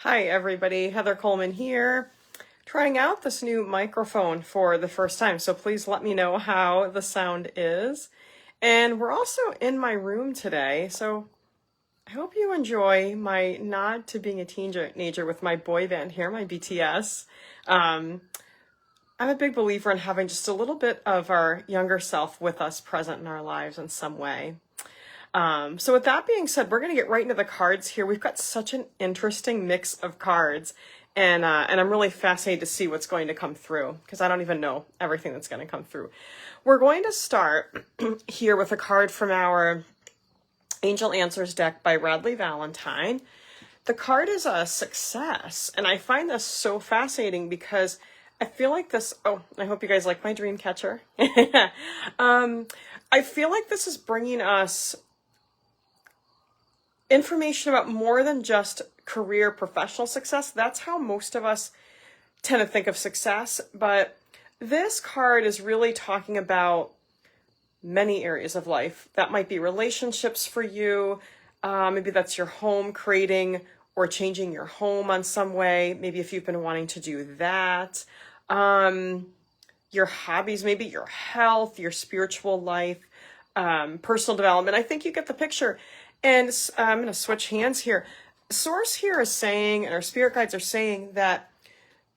Hi everybody, Heather Coleman here, trying out this new microphone for the first time, so please let me know how the sound is. And we're also in my room today, so I hope you enjoy my nod to being a teenager with my boy band here, my BTS. I'm a big believer in having just a little bit of our younger self with us present in our lives in some way. So with that being said, we're going to get right into the cards here. We've got such an interesting mix of cards, and I'm really fascinated to see what's going to come through, because I don't even know everything that's going to come through. We're going to start here with a card from our Angel Answers deck by Radleigh Valentine. The card is a success, and I find this so fascinating because I feel like this, oh, I hope you guys like my dream catcher. I feel like this is bringing us information about more than just career professional success. That's how most of us tend to think of success. But this card is really talking about many areas of life. That might be relationships for you. Maybe that's your home, creating or changing your home on some way. Maybe if you've been wanting to do that. Your hobbies, maybe your health, your spiritual life, personal development. I think you get the picture. And I'm going to switch hands here. Source here is saying, and our spirit guides are saying, that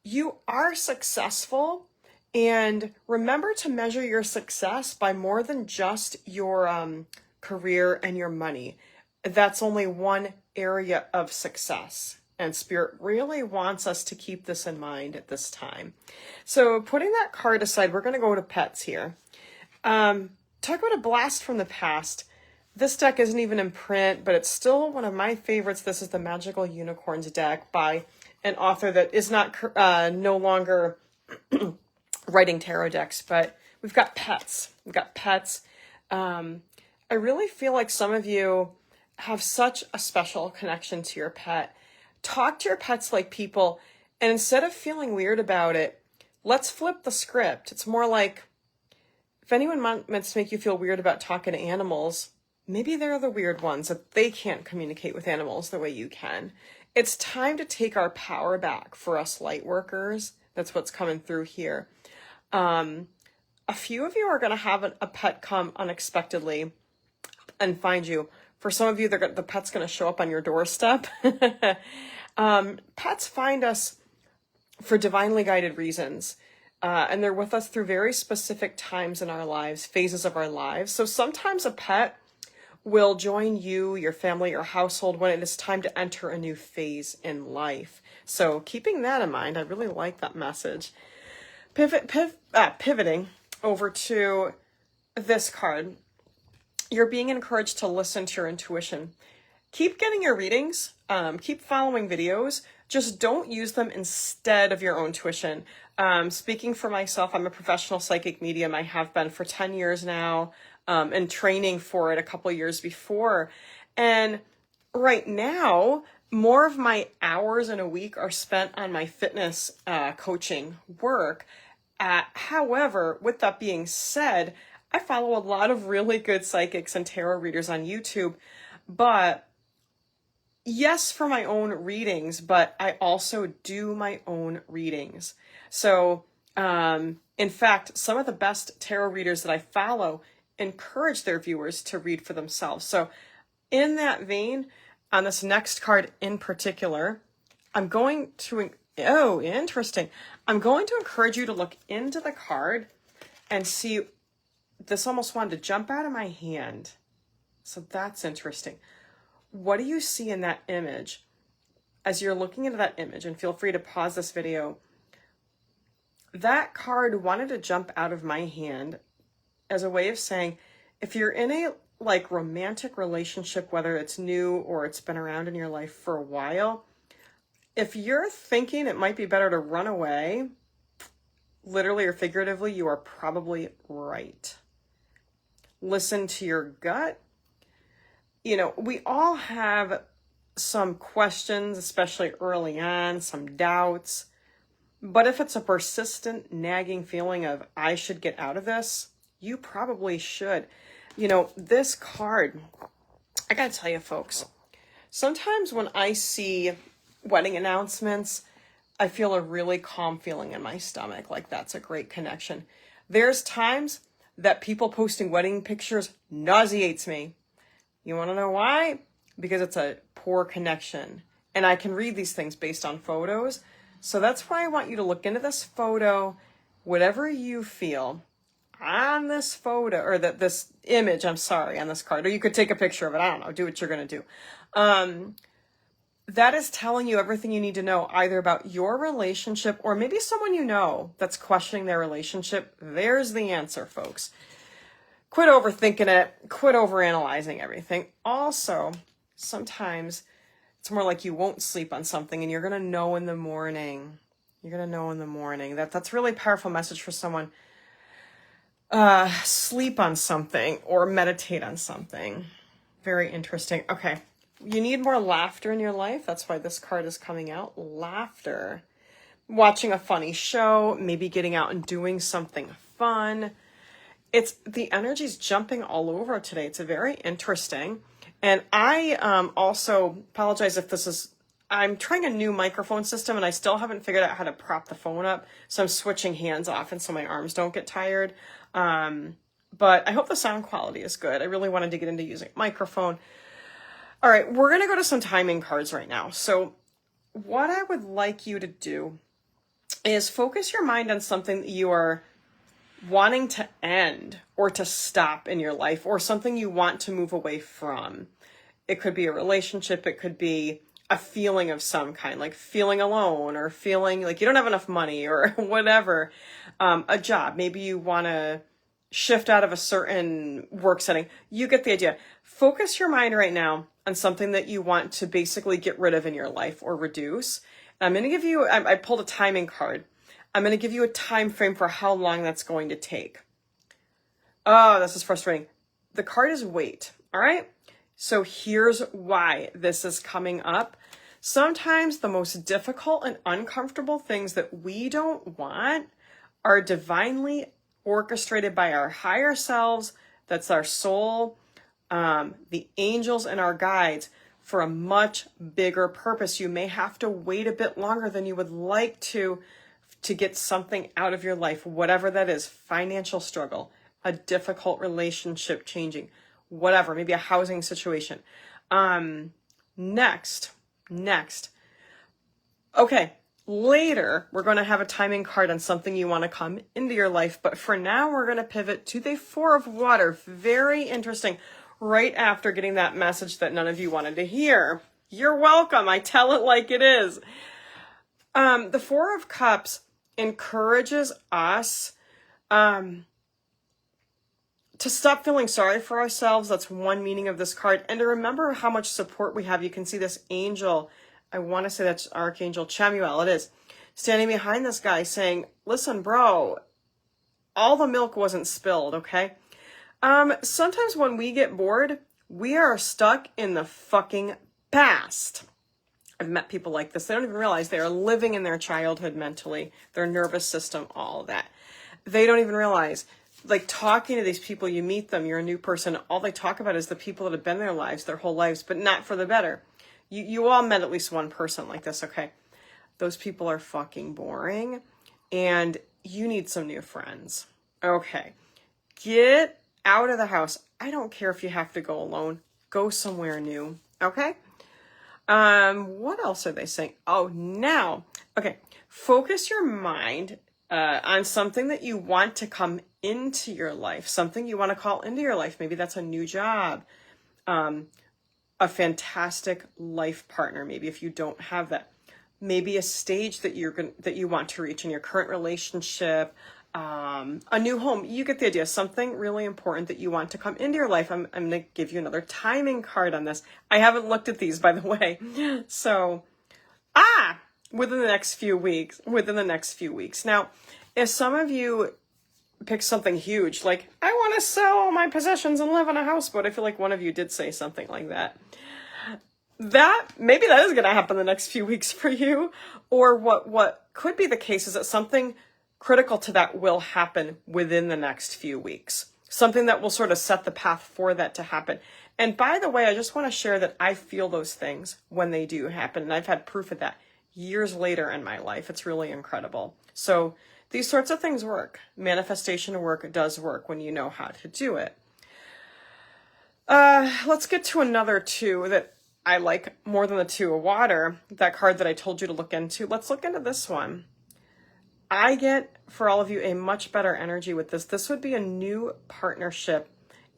you are successful, and remember to measure your success by more than just your career and your money. That's only one area of success, and Spirit really wants us to keep this in mind at this time. So putting that card aside, we're going to go to pets here. Talk about a blast from the past. This deck isn't even in print, but it's still one of my favorites. This is the Magical Unicorns deck by an author that is not no longer writing tarot decks, but we've got pets. I really feel like some of you have such a special connection to your pet. Talk to your pets like people, and instead of feeling weird about it, let's flip the script. It's more like, if anyone meant to make you feel weird about talking to animals, maybe they're the weird ones, that they can't communicate with animals the way you can. It's time to take our power back for us light workers. That's what's coming through here. A few of you are going to have a pet come unexpectedly and find you. For some of you, the pet's going to show up on your doorstep. Pets find us for divinely guided reasons. And they're with us through very specific times in our lives, phases of our lives. So sometimes a pet will join you, your family, your household when it is time to enter a new phase in life. So keeping that in mind, I really like that message. Pivoting over to this card, you're being encouraged to listen to your intuition. Keep getting your readings, keep following videos, just don't use them instead of your own tuition. Speaking for myself, I'm a professional psychic medium. I have been for 10 years now. And training for it a couple years before. And right now, more of my hours in a week are spent on my fitness coaching work. However, with that being said, I follow a lot of really good psychics and tarot readers on YouTube. But yes, for my own readings, but I also do my own readings. So, in fact, some of the best tarot readers that I follow encourage their viewers to read for themselves. So in that vein, on this next card in particular, I'm going to encourage you to look into the card and see, this almost wanted to jump out of my hand. So that's interesting. What do you see in that image? As you're looking into that image, and feel free to pause this video, that card wanted to jump out of my hand as a way of saying, if you're in a romantic relationship, whether it's new or it's been around in your life for a while, if you're thinking it might be better to run away, literally or figuratively, you are probably right. Listen to your gut. You know, we all have some questions, especially early on, some doubts. But if it's a persistent, nagging feeling of, I should get out of this, you probably should. You know, this card, I gotta tell you folks, sometimes when I see wedding announcements, I feel a really calm feeling in my stomach. Like that's a great connection. There's times that people posting wedding pictures nauseates me. You want to know why? Because it's a poor connection. And I can read these things based on photos. So that's why I want you to look into this photo, whatever you feel on this photo, or this image, I'm sorry, on this card. Or you could take a picture of it. I don't know. Do what you're going to do. That is telling you everything you need to know, either about your relationship or maybe someone you know that's questioning their relationship. There's the answer, folks. Quit overthinking it. Quit overanalyzing everything. Also, sometimes it's more like you won't sleep on something and you're going to know in the morning. You're going to know in the morning. That's really powerful message for someone. Sleep on something or meditate on something. Very interesting. Okay. You need more laughter in your life. That's why this card is coming out. Laughter. Watching a funny show, maybe getting out and doing something fun. It's the energy's jumping all over today. It's very interesting. And I also apologize if this is, I'm trying a new microphone system and I still haven't figured out how to prop the phone up. So I'm switching hands often so my arms don't get tired. But I hope the sound quality is good. I really wanted to get into using a microphone. All right, we're going to go to some timing cards right now. So what I would like you to do is focus your mind on something that you are wanting to end or to stop in your life, or something you want to move away from. It could be a relationship. It could be a feeling of some kind, like feeling alone or feeling like you don't have enough money or whatever. A job. Maybe you want to shift out of a certain work setting. You get the idea. Focus your mind right now on something that you want to basically get rid of in your life or reduce. I'm going to give you, I pulled a timing card. I'm going to give you a time frame for how long that's going to take. Oh, this is frustrating. The card is wait. All right. So here's why this is coming up. Sometimes the most difficult and uncomfortable things that we don't want are divinely orchestrated by our higher selves. That's our soul, the angels and our guides, for a much bigger purpose. You may have to wait a bit longer than you would like to get something out of your life, whatever that is. Financial struggle, a difficult relationship changing, whatever, maybe a housing situation. Next. Okay, later, we're going to have a timing card on something you want to come into your life. But for now, we're going to pivot to the Four of Water. Very interesting. Right after getting that message that none of you wanted to hear. You're welcome. I tell it like it is. The Four of Cups encourages us to stop feeling sorry for ourselves. That's one meaning of this card. And to remember how much support we have. You can see this angel. I want to say that's Archangel Chamuel. It is. Standing behind this guy saying, listen, bro, all the milk wasn't spilled, okay? Sometimes when we get bored, we are stuck in the fucking past. I've met people like this. They don't even realize they are living in their childhood mentally, their nervous system, all of that. They don't even realize, like, talking to these people, you meet them, you're a new person, all they talk about is the people that have been in their lives, their whole lives, but not for the better. You all met at least one person like this, okay? Those people are fucking boring, and you need some new friends. Okay. Get out of the house. I don't care if you have to go alone. Go somewhere new, okay? What else are they saying? Oh, now, okay. Focus your mind on something that you want to come into your life, something you want to call into your life. Maybe that's a new job, a fantastic life partner. Maybe if you don't have that, maybe a stage that you want to reach in your current relationship, a new home. You get the idea. Something really important that you want to come into your life. I'm going to give you another timing card on this. I haven't looked at these, by the way. So, within the next few weeks. Now, if some of you pick something huge, like, I want to sell all my possessions and live on a houseboat. I feel like one of you did say something like that. Maybe that is going to happen the next few weeks for you. Or what could be the case is that something critical to that will happen within the next few weeks. Something that will sort of set the path for that to happen. And by the way, I just want to share that I feel those things when they do happen. And I've had proof of that years later in my life. It's really incredible. So these sorts of things work. Manifestation work does work when you know how to do it. Let's get to another two that I like more than the Two of Water, that card that I told you to look into. Let's look into this one. I get, for all of you, a much better energy with this. This would be a new partnership.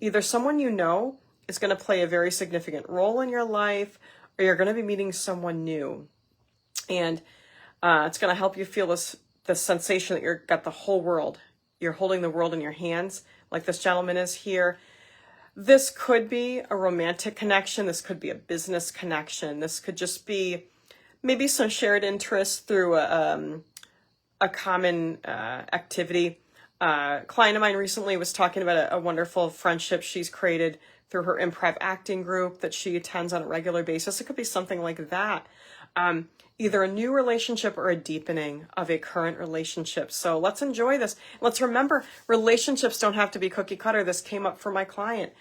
Either someone you know is going to play a very significant role in your life, or you're going to be meeting someone new. And it's going to help you feel this sensation that you've got the whole world. You're holding the world in your hands, like this gentleman is here. This could be a romantic connection. This could be a business connection. This could just be maybe some shared interests through a common activity. A client of mine recently was talking about a wonderful friendship she's created through her improv acting group that she attends on a regular basis. It could be something like that. Either a new relationship or a deepening of a current relationship. So let's enjoy this. Let's remember, relationships don't have to be cookie cutter. This came up for my client.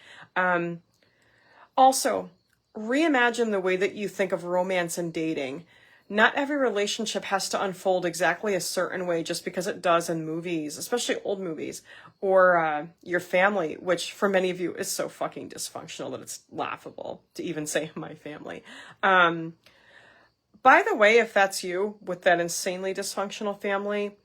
Also, reimagine the way that you think of romance and dating. Not every relationship has to unfold exactly a certain way just because it does in movies, especially old movies, or your family, which for many of you is so fucking dysfunctional that it's laughable to even say my family. By the way, if that's you with that insanely dysfunctional family,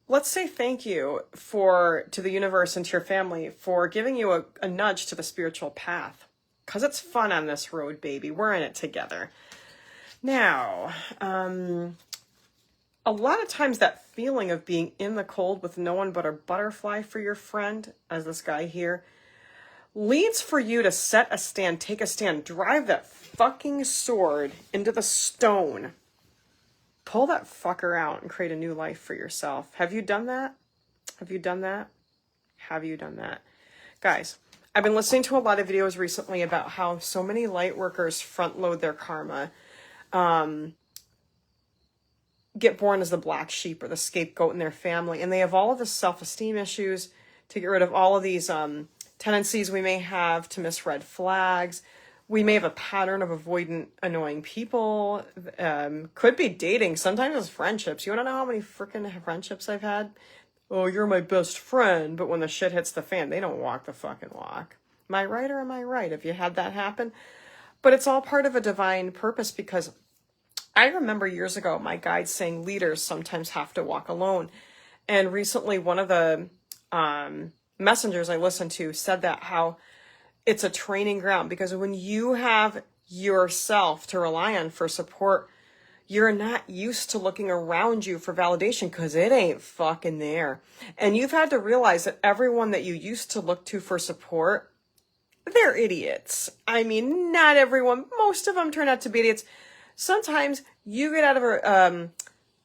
let's say thank you to the universe and to your family for giving you a nudge to the spiritual path. Because it's fun on this road, baby. We're in it together. Now, a lot of times that feeling of being in the cold with no one but a butterfly for your friend, as this guy here, leads for you to set a stand, take a stand, drive that fucking sword into the stone. Pull that fucker out and create a new life for yourself. Have you done that? Have you done that? Have you done that? Guys, I've been listening to a lot of videos recently about how so many light workers front load their karma, get born as the black sheep or the scapegoat in their family, and they have all of the self-esteem issues to get rid of all of these tendencies we may have to miss red flags. We may have a pattern of avoidant, annoying people. Could be dating. Sometimes it's friendships. You want to know how many freaking friendships I've had? Oh, you're my best friend. But when the shit hits the fan, they don't walk the fucking walk. Am I right or am I right? Have you had that happen? But it's all part of a divine purpose, because I remember years ago my guide saying leaders sometimes have to walk alone. And recently one of the messengers I listened to said that how it's a training ground, because when you have yourself to rely on for support, you're not used to looking around you for validation because it ain't fucking there. And you've had to realize that everyone that you used to look to for support, they're idiots. I mean, not everyone. Most of them turn out to be idiots. Sometimes you get out of a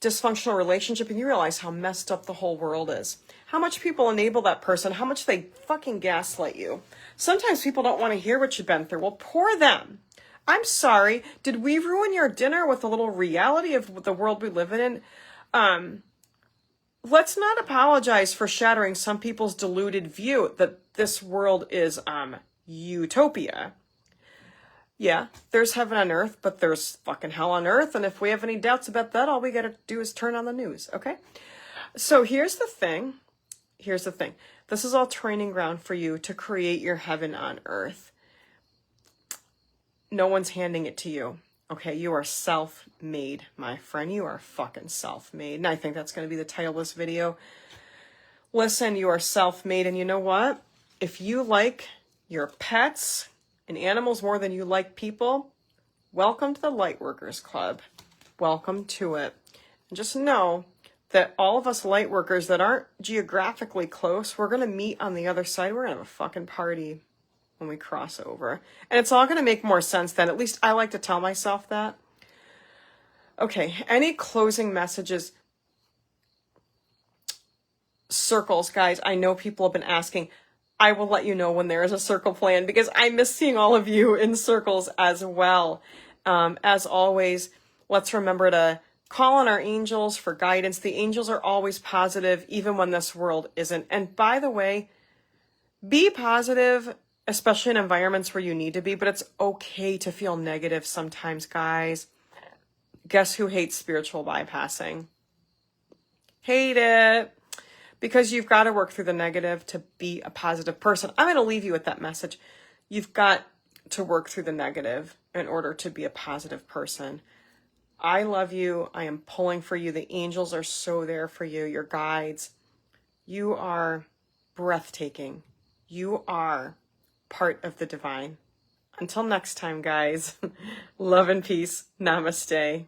dysfunctional relationship and you realize how messed up the whole world is. How much people enable that person, how much they fucking gaslight you. Sometimes people don't want to hear what you've been through. Well, poor them. I'm sorry. Did we ruin your dinner with a little reality of the world we live in? Let's not apologize for shattering some people's deluded view that this world is utopia. Yeah, there's heaven on earth, but there's fucking hell on earth. And if we have any doubts about that, all we got to do is turn on the news, okay? So here's the thing. Here's the thing. This is all training ground for you to create your heaven on earth. No one's handing it to you. Okay, you are self-made, my friend. You are fucking self-made. And I think that's going to be the title of this video. Listen, you are self-made. And you know what? If you like your pets and animals more than you like people, welcome to the Lightworkers Club. Welcome to it. And just know that all of us light workers that aren't geographically close, we're going to meet on the other side. We're going to have a fucking party when we cross over. And it's all going to make more sense then. At least I like to tell myself that. Okay, any closing messages? Circles, guys. I know people have been asking. I will let you know when there is a circle plan, because I miss seeing all of you in circles as well. As always, let's remember to call on our angels for guidance. The angels are always positive, even when this world isn't. And by the way, be positive especially in environments where you need to be, but it's okay to feel negative sometimes, guys. Guess who hates spiritual bypassing? Hate it. Because you've got to work through the negative to be a positive person. I'm going to leave you with that message. You've got to work through the negative in order to be a positive person. I love you. I am pulling for you. The angels are so there for you, your guides. You are breathtaking. You are part of the divine. Until next time, guys. Love and peace. Namaste.